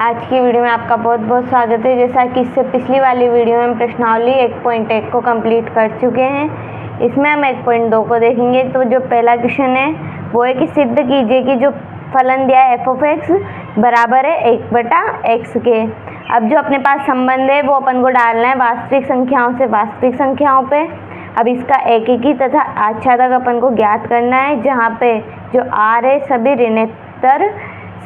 आज की वीडियो में आपका बहुत बहुत स्वागत है। जैसा कि इससे पिछली वाली वीडियो में हम प्रश्नावली 1.1 को कंप्लीट कर चुके हैं, इसमें हम 1.2 को देखेंगे। तो जो पहला क्वेश्चन है वो है कि सिद्ध कीजिए कि जो फलन दिया है f(x) बराबर है 1/x के। अब जो अपने पास संबंध है वो अपन को डालना है वास्तविक संख्याओं से वास्तविक संख्याओं पे। अब इसका एकेकी तथा आच्छादक अपन को ज्ञात करना है, जहाँ पे जो r है सभी ऋणोत्तर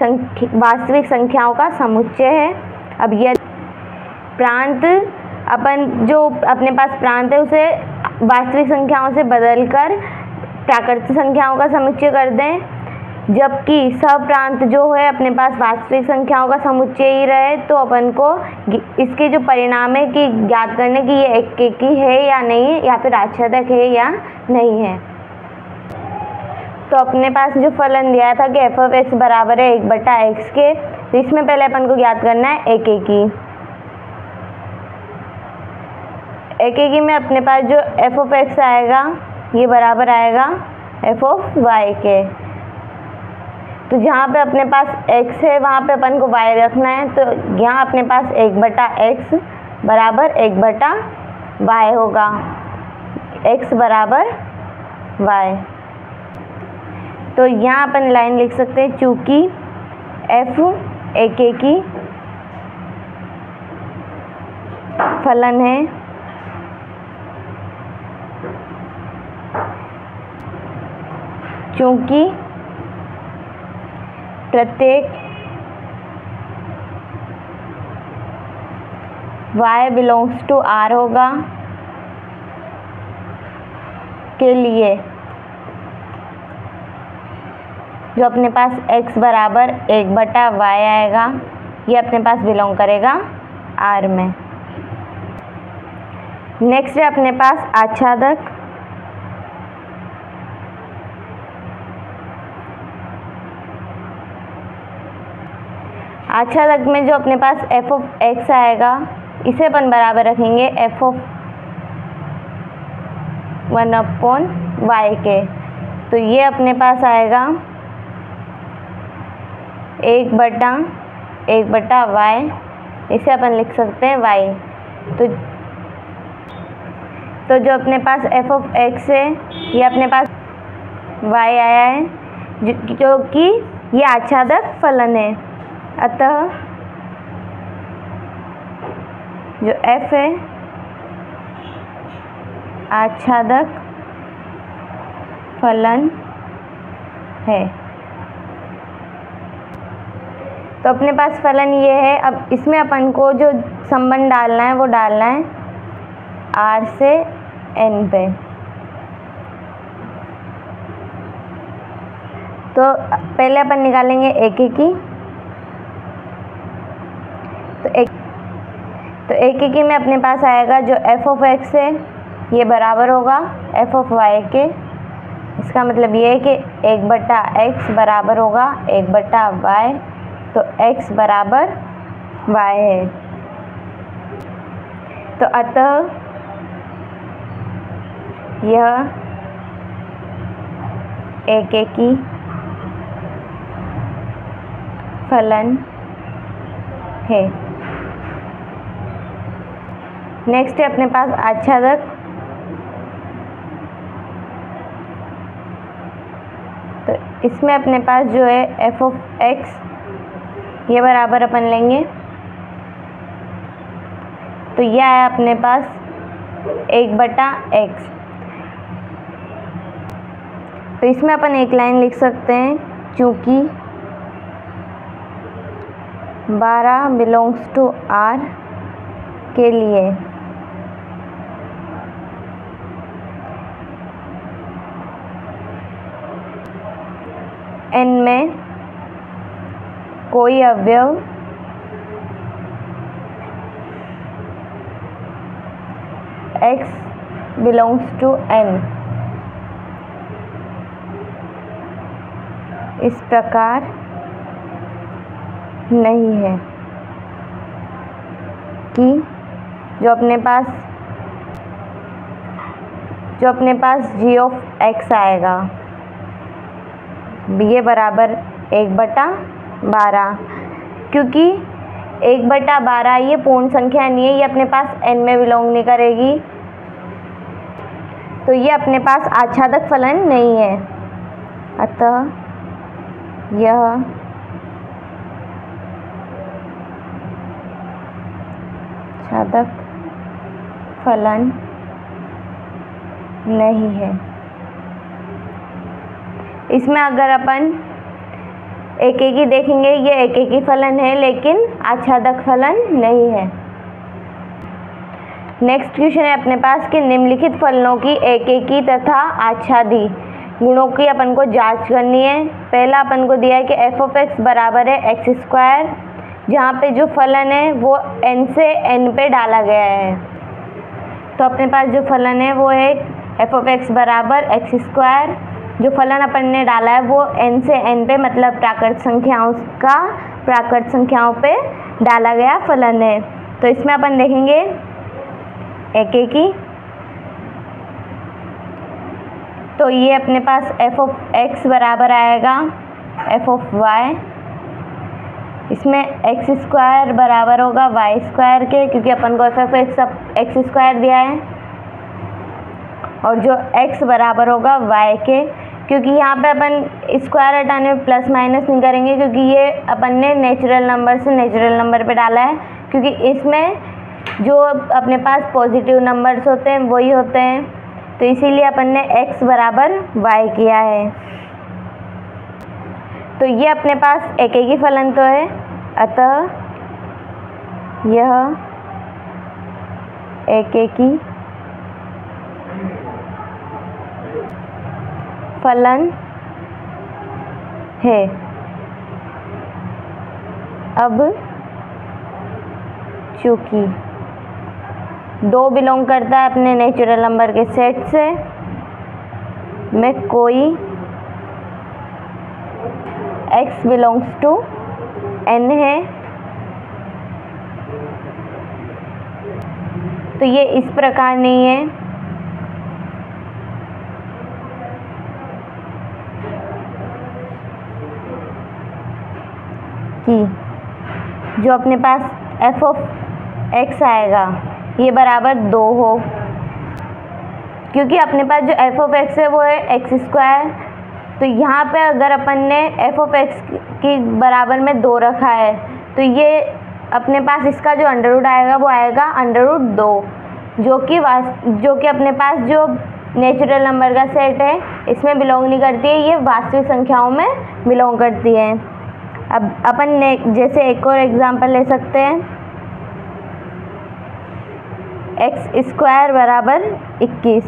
वास्तविक संख्याओं का समुच्चय है। अब यह प्रांत जो अपने पास प्रांत है उसे वास्तविक संख्याओं से बदलकर प्राकृतिक संख्याओं का समुच्चय कर दें, जबकि सप्रांत जो है अपने पास वास्तविक संख्याओं का समुच्चय ही रहे, तो अपन को इसके जो परिणाम है कि ज्ञात करने की ये एकेकी है या नहीं है, या फिर आच्छादक है या नहीं है। तो अपने पास जो फलन दिया था कि f(x) बराबर है 1/x के, तो इसमें पहले अपन को ज्ञात करना है एकेकी। एकेकी में अपने पास जो f(x) आएगा ये बराबर आएगा f(y) के। तो जहाँ पे अपने पास x है वहाँ पे अपन को y रखना है, तो यहाँ अपने पास 1/x बराबर 1/y होगा, x बराबर y। तो यहाँ अपन लाइन लिख सकते हैं, चूँकि f एकेकी फलन है चूँकि प्रत्येक y बिलोंग्स टू r होगा के लिए जो अपने पास x बराबर 1/y आएगा, ये अपने पास बिलोंग करेगा R में। नेक्स्ट है अपने पास आच्छादक। आच्छादक में जो अपने पास f(x) आएगा इसे अपन बराबर रखेंगे f(1/y) के। तो ये अपने पास आएगा 1/1/y, इसे अपन लिख सकते हैं y। तो जो अपने पास f(x) है ये अपने पास y आया है, जो कि ये आच्छादक फलन है। अतः जो f है आच्छादक फलन है। तो अपने पास फलन ये है। अब इसमें अपन को जो संबंध डालना है वो डालना है r से n पे। तो पहले अपन निकालेंगे एकेकी। तो एकेकी में अपने पास आएगा जो f(x) है ये बराबर होगा f(y) के। इसका मतलब ये है कि 1/x बराबर होगा 1/y, तो x बराबर y है। तो अतः यह एकेकी फलन है। नेक्स्ट है अपने पास आच्छादक। तो इसमें अपने पास जो है f(x) ये बराबर अपन लेंगे, तो यह है अपने पास 1/x। तो इसमें अपन एक लाइन लिख सकते हैं, चूँकि 12 बिलोंग्स टू R के लिए n में कोई अवयव x बिलोंग्स टू n इस प्रकार नहीं है कि जो अपने पास g(x) आएगा ये बराबर 1/12, क्योंकि 1/12 ये पूर्ण संख्या नहीं है, ये अपने पास n में बिलोंग नहीं करेगी, तो ये अपने पास आच्छादक फलन नहीं है। अतः यह आच्छादक फलन नहीं है। इसमें अगर अपन एक एक ही देखेंगे, ये एक एक ही फलन है लेकिन आच्छादक फलन नहीं है। नेक्स्ट क्वेश्चन है अपने पास कि निम्नलिखित फलनों की एकेकी तथा आच्छादी गुणों की अपन को जांच करनी है। पहला अपन को दिया है कि f(x) बराबर है x², जहाँ पे जो फलन है वो n से n पे डाला गया है। तो अपने पास जो फलन है वो है f(x) बराबर x², जो फलन अपन ने डाला है वो n से n पे मतलब प्राकृत संख्याओं का प्राकृत संख्याओं पे डाला गया फलन है। तो इसमें अपन देखेंगे एक एक ही, तो ये अपने पास f(x) बराबर आएगा f(y), इसमें x² बराबर होगा y² के, क्योंकि अपन को f(x) x² दिया है, और जो x बराबर होगा y के, क्योंकि यहाँ पे अपन स्क्वायर हटाने में प्लस माइनस नहीं करेंगे, क्योंकि ये अपन ने नेचुरल नंबर से नेचुरल नंबर पे डाला है, क्योंकि इसमें जो अपने पास पॉजिटिव नंबर्स होते हैं वही होते हैं, तो इसीलिए अपन ने x बराबर y किया है। तो ये अपने पास एक ही फलन तो है, अतः यह एक ही फलन है। अब चूंकि 2 बिलोंग करता है अपने नेचुरल नंबर के सेट से, में कोई x बिलोंग्स टू n है, तो ये इस प्रकार नहीं है कि जो अपने पास f(x) आएगा ये बराबर 2 हो, क्योंकि अपने पास जो f(x) है वो है x², तो यहाँ पे अगर अपन ने f(x) की बराबर में 2 रखा है, तो ये अपने पास इसका जो अंडर रूट आएगा वो आएगा √2, जो कि अपने पास जो नेचुरल नंबर का सेट है इसमें बिलोंग नहीं करती है, ये वास्तविक संख्याओं में बिलोंग करती है। अब अपन ने जैसे एक और एग्जांपल ले सकते हैं, x² बराबर 21,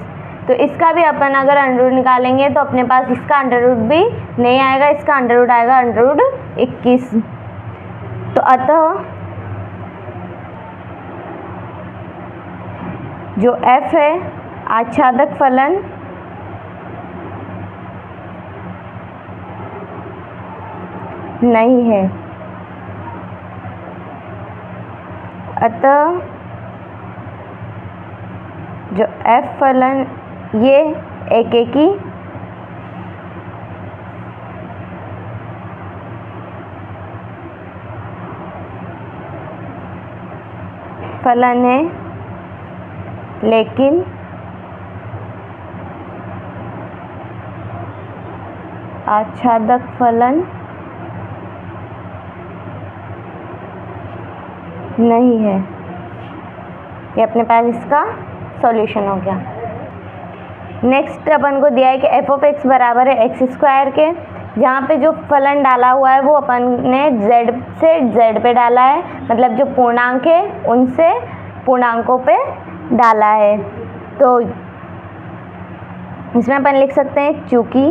तो इसका भी अपन अगर अंडर रूट निकालेंगे तो अपने पास इसका अंडर रूट भी नहीं आएगा, इसका अंडर रूट आएगा √21। तो अतः जो f है आच्छादक फलन नहीं है। अतः जो f फलन ये एक ही फलन है, लेकिन आच्छादक फलन नहीं है। ये अपने पास इसका सॉल्यूशन हो गया। नेक्स्ट अपन को दिया है कि f(x) बराबर है x² के, जहाँ पे जो फलन डाला हुआ है वो अपन ने z से z पे डाला है, मतलब जो पूर्णांक है उनसे पूर्णांकों पे डाला है। तो इसमें अपन लिख सकते हैं चूँकि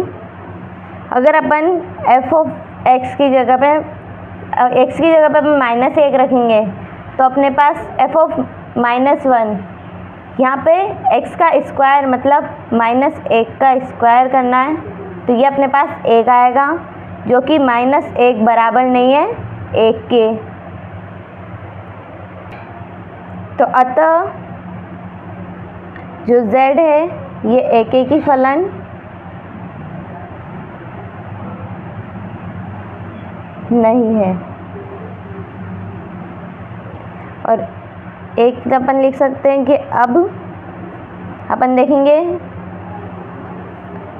अगर अपन f(x) की जगह पे -1 रखेंगे तो अपने पास f(-1), यहाँ पे x का स्क्वायर मतलब -1 का स्क्वायर करना है, तो ये अपने पास 1 आएगा, जो कि -1 बराबर नहीं है 1 के। तो अतः जो z है ये एक ही फलन नहीं है। और एक अपन लिख सकते हैं कि अब अपन देखेंगे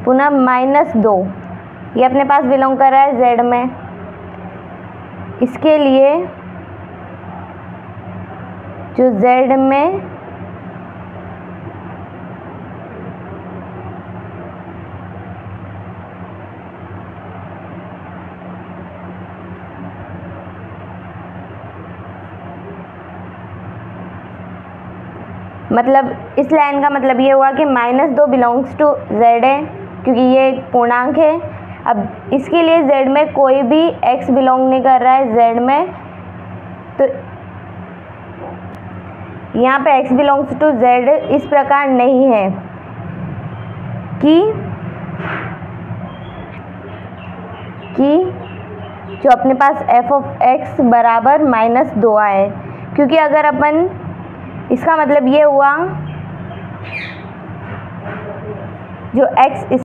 पुनः -2, ये अपने पास बिलोंग कर रहा है z में। इसके लिए जो z में मतलब इस लाइन का मतलब ये हुआ कि -2 बिलोंग्स टू z है, क्योंकि ये एक पूर्णांक है। अब इसके लिए z में कोई भी x बिलोंग नहीं कर रहा है z में, तो यहाँ पे x बिलोंग्स टू z इस प्रकार नहीं है कि जो अपने पास f(x) बराबर -2 आए, क्योंकि अगर अपन इसका मतलब ये हुआ जो x इस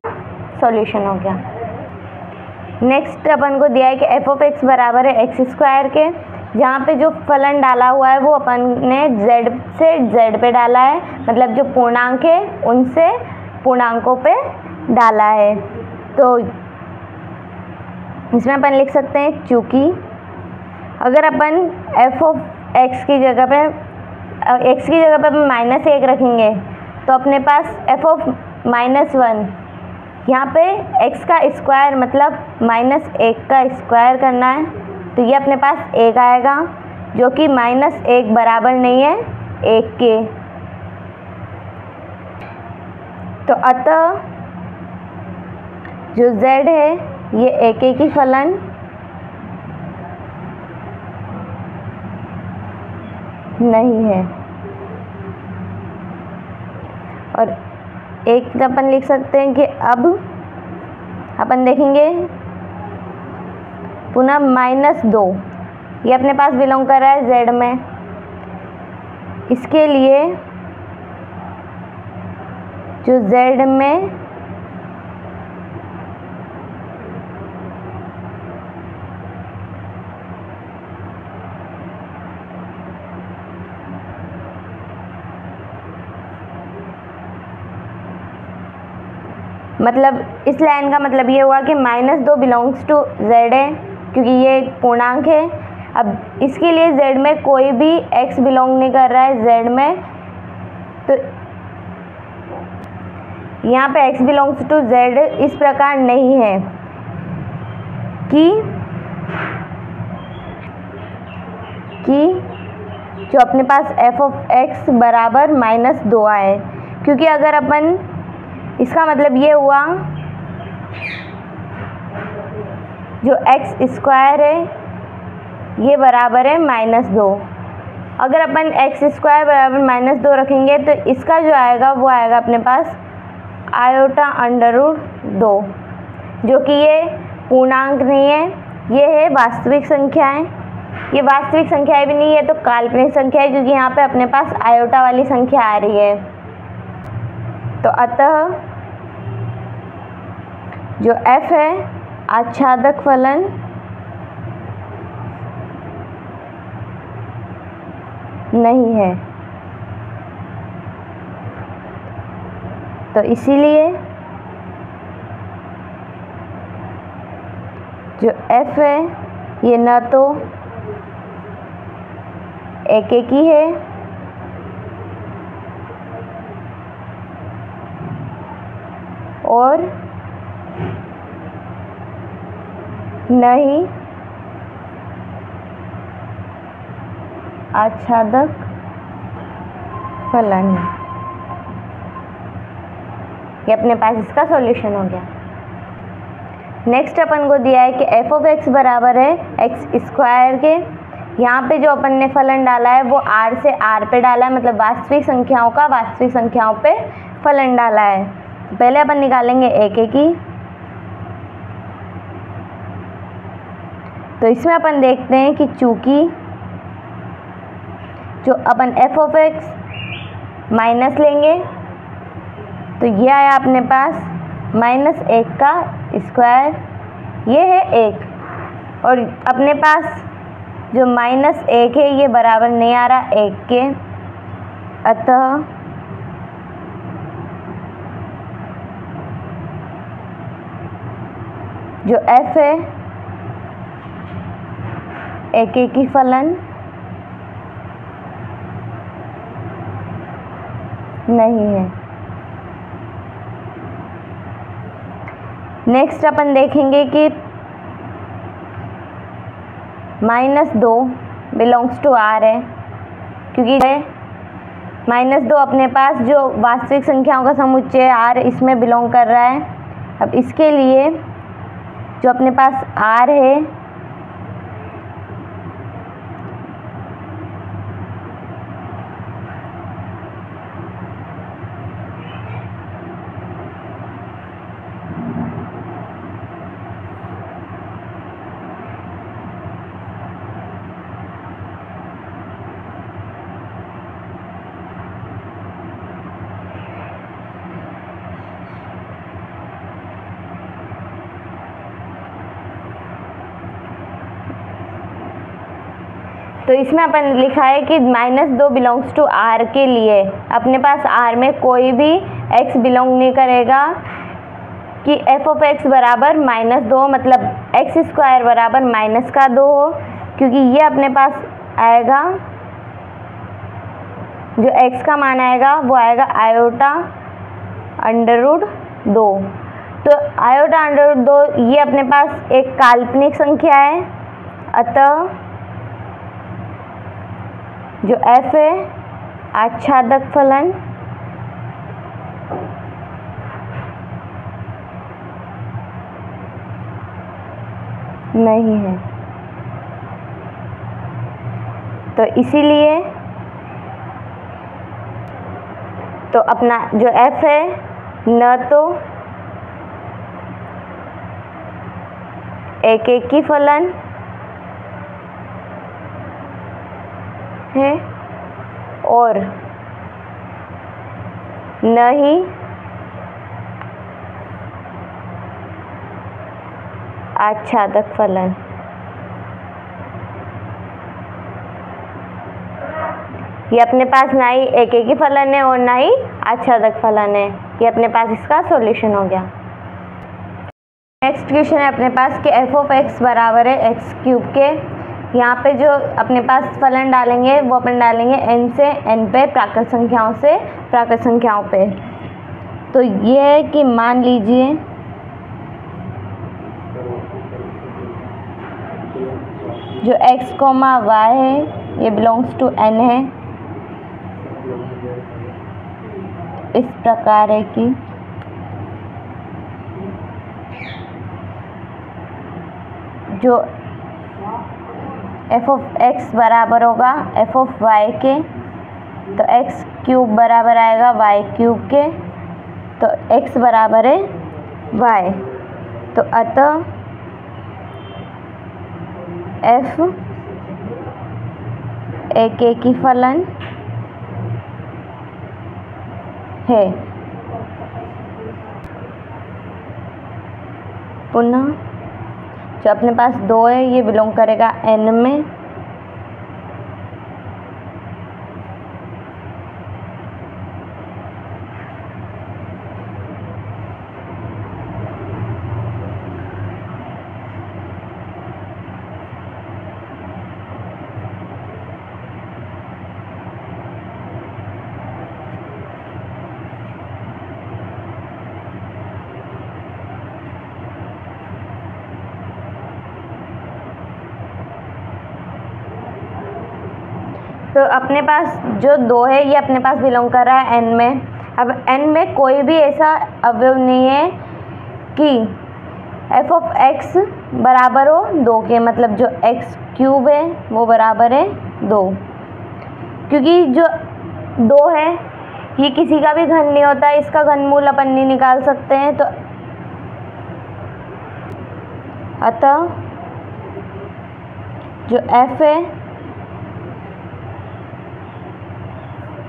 सॉल्यूशन हो गया। नेक्स्ट अपन को दिया है कि f(x) बराबर है x² के, जहाँ पे जो फलन डाला हुआ है वो अपन ने z से z पे डाला है, मतलब जो पूर्णांक है उनसे पूर्णांकों पे डाला है। तो इसमें अपन लिख सकते हैं चूँकि अगर अपन f(x) की जगह पे x की जगह पे -1 रखेंगे तो अपने पास f(-1), यहाँ पे x का स्क्वायर मतलब -1 का स्क्वायर करना है, तो ये अपने पास 1 आएगा, जो कि -1 बराबर नहीं है 1 के। तो अतः जो z है ये एकेकी फलन नहीं है। और एक अपन लिख सकते हैं कि अब अपन देखेंगे पुनः -2, ये अपने पास बिलोंग कर रहा है z में। इसके लिए जो z में मतलब इस लाइन का मतलब ये हुआ कि -2 बिलोंग्स टू z है, क्योंकि ये एक पूर्णांक है। अब इसके लिए z में कोई भी x बिलोंग नहीं कर रहा है z में, तो यहाँ पे x बिलोंग्स टू z इस प्रकार नहीं है कि जो अपने पास f(x) बराबर -2 आए, क्योंकि अगर अपन इसका मतलब ये हुआ जो x² है ये बराबर है -2। अगर अपन x² बराबर -2 रखेंगे तो इसका जो आएगा वो आएगा अपने पास i√2, जो कि ये पूर्णांक नहीं है, ये है वास्तविक संख्याएं। ये वास्तविक संख्याएं भी नहीं है तो काल्पनिक संख्या है, क्योंकि यहाँ पे अपने पास आयोटा वाली संख्या आ रही है। तो अतः जो f है आच्छादक फलन नहीं है। तो इसीलिए जो f है ये न तो एकेकी है और न ही आच्छादक फलन है। ये अपने पास इसका सॉल्यूशन हो गया। नेक्स्ट अपन को दिया है कि f(x) बराबर है x² के। यहाँ पे जो अपन ने फलन डाला है वो r से r पे डाला है, मतलब वास्तविक संख्याओं का वास्तविक संख्याओं पे फलन डाला है। पहले अपन निकालेंगे एकेकी। तो इसमें अपन देखते हैं कि चूंकि जो अपन f(x) माइनस लेंगे तो ये आया अपने पास -1 का स्क्वायर, ये है 1, और अपने पास जो -1 है ये बराबर नहीं आ रहा 1 के, अतः जो f है एकेकी फलन नहीं है। नेक्स्ट अपन देखेंगे कि -2 बिलोंग्स टू R है, क्योंकि -2 अपने पास जो वास्तविक संख्याओं का समुच्चय R इसमें बिलोंग कर रहा है। अब इसके लिए जो अपने पास R है तो इसमें अपन लिखा है कि -2 बिलोंग्स टू R के लिए अपने पास R में कोई भी x बिलोंग नहीं करेगा कि f(x) बराबर -2 मतलब x² बराबर -2 हो, क्योंकि ये अपने पास आएगा जो x का मान आएगा वो आएगा i√2। तो i√2 ये अपने पास एक काल्पनिक संख्या है, अतः जो f है आच्छादक फलन नहीं है। तो इसीलिए तो अपना जो f है न तो एकेकी फलन है और न ही आच्छादक फलन। ये अपने पास ना ही एकेकी फलन है और ना ही आच्छादक फलन है। ये अपने पास इसका सॉल्यूशन हो गया। नेक्स्ट क्वेश्चन है अपने पास कि f(x) बराबर है x³ के। यहाँ पे जो अपने पास फलन डालेंगे वो अपन डालेंगे n से n पे प्राकृत संख्याओं से प्राकृत संख्याओं पे। तो ये है कि मान लीजिए जो x, y है ये बिलोंग्स टू n है। इस प्रकार है कि जो f(x) बराबर होगा f(y) के, तो x³ बराबर आएगा y³ के, तो x बराबर है y। तो अतः f एकेकी फलन है। पुनः जो अपने पास 2 है ये बिलोंग करेगा n में। तो अपने पास जो 2 है ये अपने पास बिलोंग कर रहा है n में। अब n में कोई भी ऐसा अवयव नहीं है कि f(x) बराबर हो 2 के, मतलब जो x³ है वो बराबर है 2, क्योंकि जो 2 है ये किसी का भी घन नहीं होता, इसका घनमूल अपन नहीं निकाल सकते हैं। तो अतः जो f है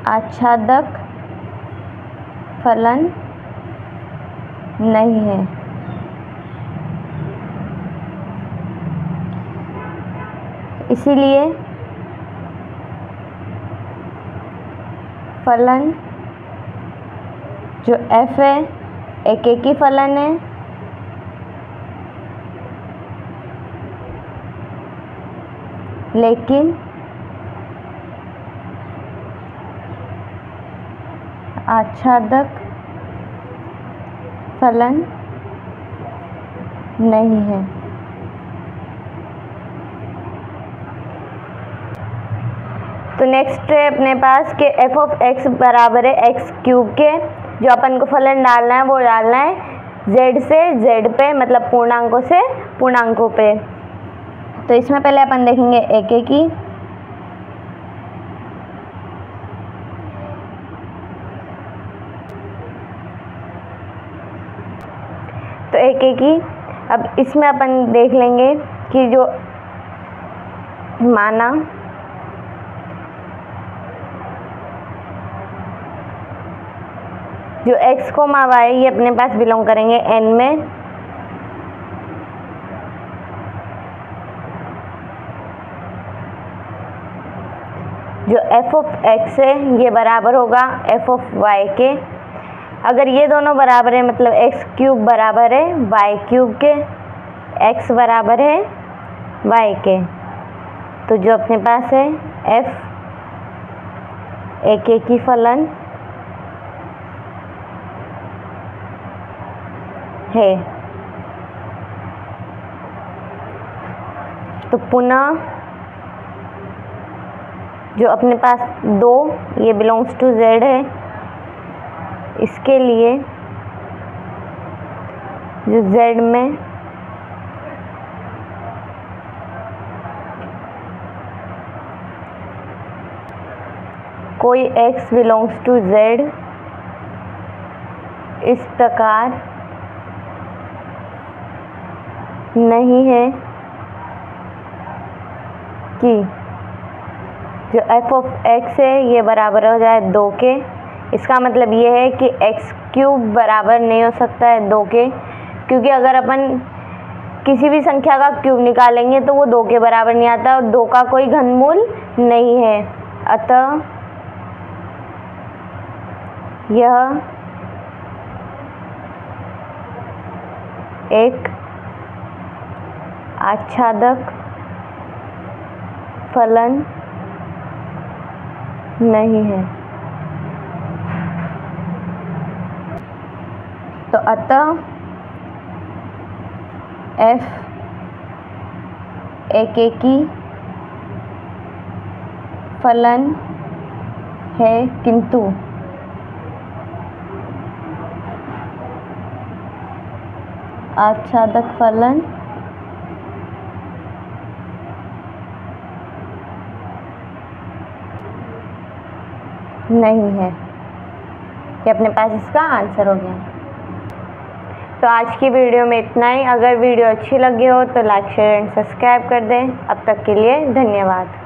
आच्छादक फलन नहीं है। इसीलिए फलन जो f है एक ही फलन है, लेकिन आच्छादक फलन नहीं है। तो नेक्स्ट है अपने पास कि f ऑफ x बराबर है x क्यूब के। जो अपन को फलन डालना है वो डालना है z से z पे, मतलब पूर्णांकों से पूर्णांकों पे। तो इसमें पहले अपन देखेंगे एक की। तो एक की अब इसमें अपन देख लेंगे कि जो माना जो x को y ये अपने पास बिलोंग करेंगे n में, जो f ऑफ x है ये बराबर होगा f ऑफ y के। अगर ये दोनों बराबर है मतलब x क्यूब बराबर है y क्यूब के, x बराबर है y के, तो जो अपने पास है f एक ही फलन है। तो पुनः जो अपने पास 2 ये बिलोंग्स टू z है, इसके लिए जो z में कोई x बिलोंग्स टू z इस प्रकार नहीं है कि जो f ऑफ x है ये बराबर हो जाए 2 के। इसका मतलब ये है कि x क्यूब बराबर नहीं हो सकता है 2 के, क्योंकि अगर अपन किसी भी संख्या का क्यूब निकालेंगे तो वो 2 के बराबर नहीं आता और 2 का कोई घनमूल नहीं है। अतः यह एक आच्छादक फलन नहीं है। तो अतः f एक ही फलन है किंतु आच्छादक फलन नहीं है। कि अपने पास इसका आंसर हो गया। तो आज की वीडियो में इतना ही। अगर वीडियो अच्छी लगी हो तो लाइक शेयर एंड सब्सक्राइब कर दें। अब तक के लिए धन्यवाद।